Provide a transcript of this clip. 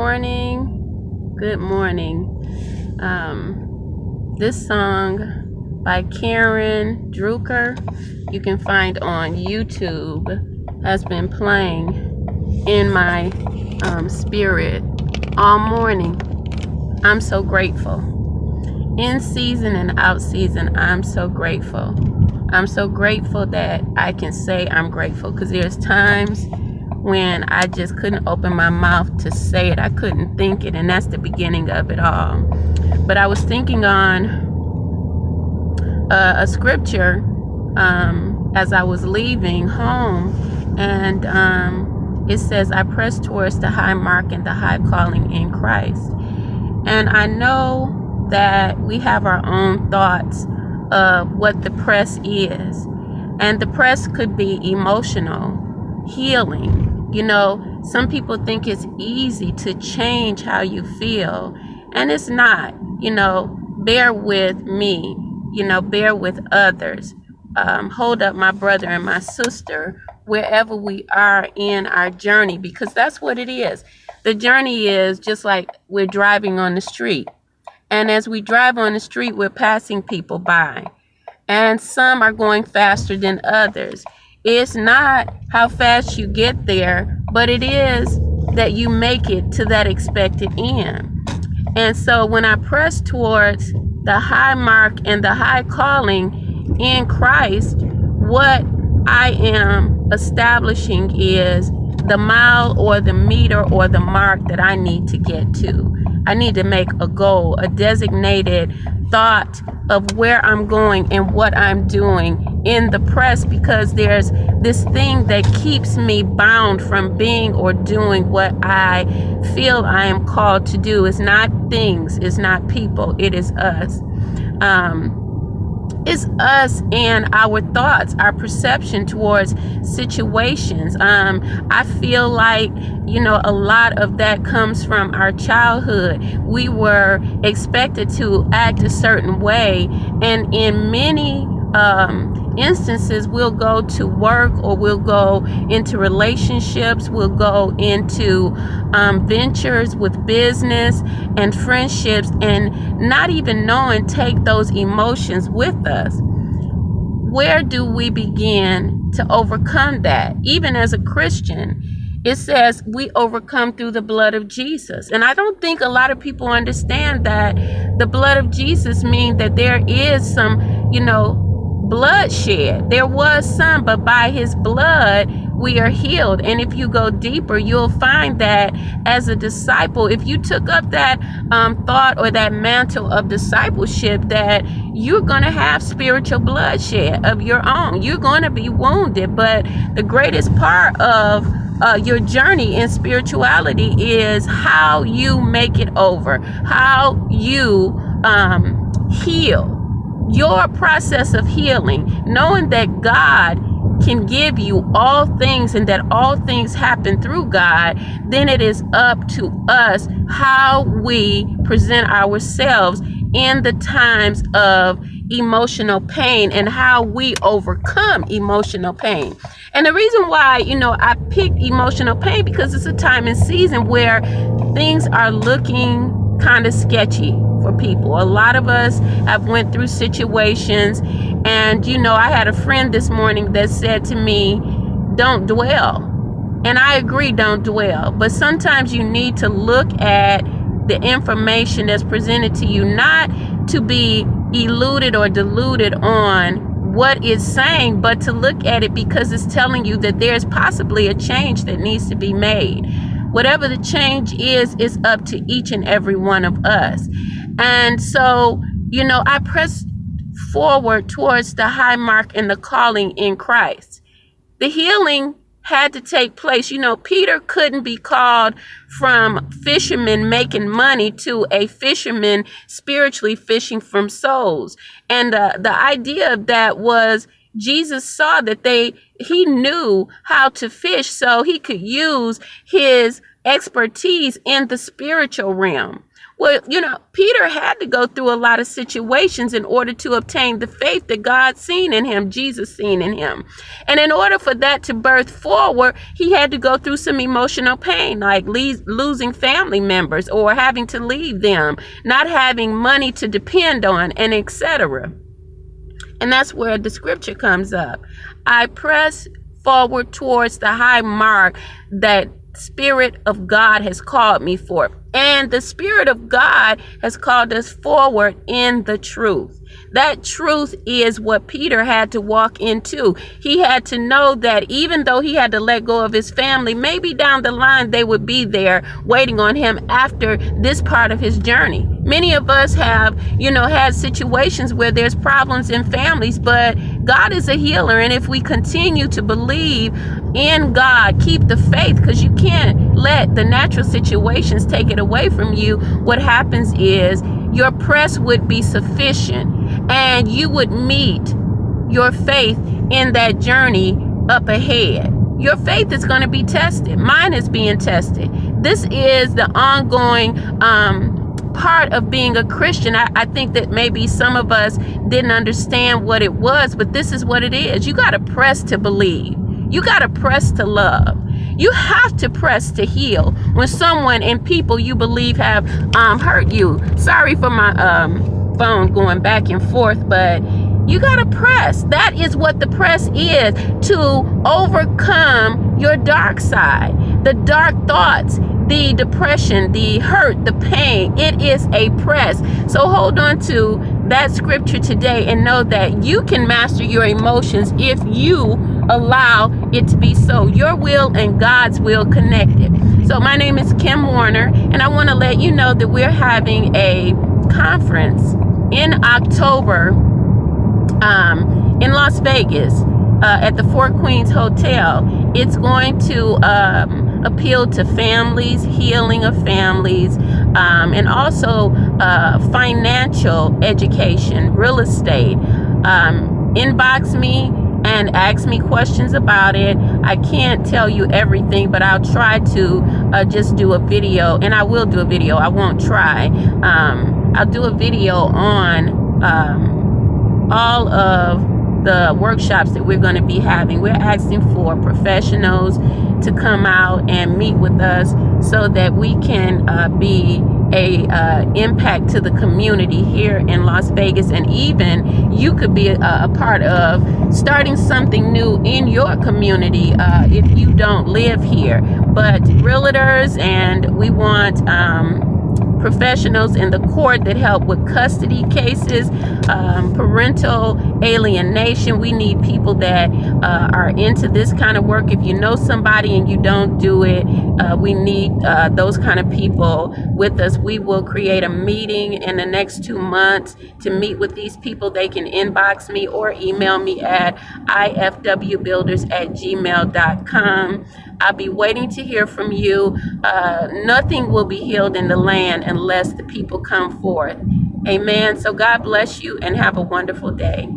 morning. Good morning. This song by Karen Drucker, you can find on YouTube, has been playing in my spirit all morning. I'm so grateful. In season and out season, I'm so grateful. I'm so grateful that I can say I'm grateful, because there's times when I just couldn't open my mouth to say it. I couldn't think it, and that's the beginning of it all. But I was thinking on a scripture as I was leaving home, and it says, I press towards the high mark and the high calling in Christ. And I know that we have our own thoughts of what the press is. And the press could be emotional, healing. You know, some people think it's easy to change how you feel, and it's not. You know, bear with me, bear with others. Hold up my brother and my sister wherever we are in our journey, because that's what it is. The journey is just like we're driving on the street. And as we drive on the street, we're passing people by. And some are going faster than others. It's not how fast you get there, but it is that you make it to that expected end. And so when I press towards the high mark and the high calling in Christ, what I am establishing is the mile or the meter or the mark that I need to get to. I need to make a goal, a designated thought of where I'm going and what I'm doing in the press, because there's this thing that keeps me bound from being or doing what I feel I am called to do. It's not things, it's not people, it is us. It's us and our thoughts, our perception towards situations. I feel like, a lot of that comes from our childhood. We were expected to act a certain way, and in many instances, we'll go to work, or we'll go into relationships, we'll go into ventures with business and friendships, and not even knowing, take those emotions with us. Where do we begin to overcome that? Even as a Christian, it says we overcome through the blood of Jesus. And I don't think a lot of people understand that the blood of Jesus means that there is some, bloodshed. There was some, but by his blood we are healed. And if you go deeper, you'll find that as a disciple, if you took up that thought or that mantle of discipleship, that you're going to have spiritual bloodshed of your own. You're going to be wounded. But the greatest part of your journey in spirituality is how you make it over, how you heal. Your process of healing, knowing that God can give you all things and that all things happen through God, then it is up to us how we present ourselves in the times of emotional pain and how we overcome emotional pain. And the reason why, I picked emotional pain, because it's a time and season where things are looking kind of sketchy for people. A lot of us have went through situations, and I had a friend this morning that said to me, don't dwell. And I agree, don't dwell. But sometimes you need to look at the information that's presented to you, not to be eluded or deluded on what it's saying, but to look at it because it's telling you that there's possibly a change that needs to be made. Whatever the change is up to each and every one of us. And so, I press forward towards the high mark and the calling in Christ. The healing had to take place. Peter couldn't be called from fishermen making money to a fisherman spiritually fishing from souls. And the idea of that was Jesus saw that he knew how to fish, so he could use his expertise in the spiritual realm. Well, Peter had to go through a lot of situations in order to obtain the faith that God seen in him, Jesus seen in him. And in order for that to birth forward, he had to go through some emotional pain, like losing family members or having to leave them, not having money to depend on, and etc. And that's where the scripture comes up. I press forward towards the high mark that Spirit of God has called me for. And the Spirit of God has called us forward in the truth. That truth is what Peter had to walk into. He had to know that even though he had to let go of his family, maybe down the line they would be there waiting on him after this part of his journey. Many of us have, had situations where there's problems in families, but God is a healer. And if we continue to believe in God, keep the faith, because you can't let the natural situations take it away from you. What happens is your press would be sufficient and you would meet your faith in that journey up ahead. Your faith is going to be tested. Mine is being tested. This is the ongoing part of being a Christian. I think that maybe some of us didn't understand what it was, but this is what it is. You got to press to believe. You got to press to love. You have to press to heal when someone and people you believe have hurt you. Sorry for my phone going back and forth, but you got to press. That is what the press is, to overcome your dark side, the dark thoughts, the depression, the hurt, the pain. It is a press. So hold on to that scripture today and know that you can master your emotions if you allow it to be so. Your will and God's will connected. So my name is Kim Warner, and I want to let you know that we're having a conference in October in Las Vegas at the Four Queens Hotel. It's going to appeal to families, healing of families, and also financial education, real estate. Inbox me and ask me questions about it. I can't tell you everything, but I'll try to just do a video, and I will do a video. I won't try. I'll do a video on all of the workshops that we're going to be having. We're asking for professionals to come out and meet with us so that we can be a impact to the community here in Las Vegas, and even you could be a part of starting something new in your community if you don't live here. But realtors, and we want professionals in the court that help with custody cases, parental alienation. We need people that are into this kind of work. If you know somebody and you don't do it, we need those kind of people with us. We will create a meeting in the next 2 months to meet with these people. They can inbox me or email me at ifwbuilders@gmail.com. I'll be waiting to hear from you. Nothing will be healed in the land unless the people come forth. Amen. So God bless you and have a wonderful day.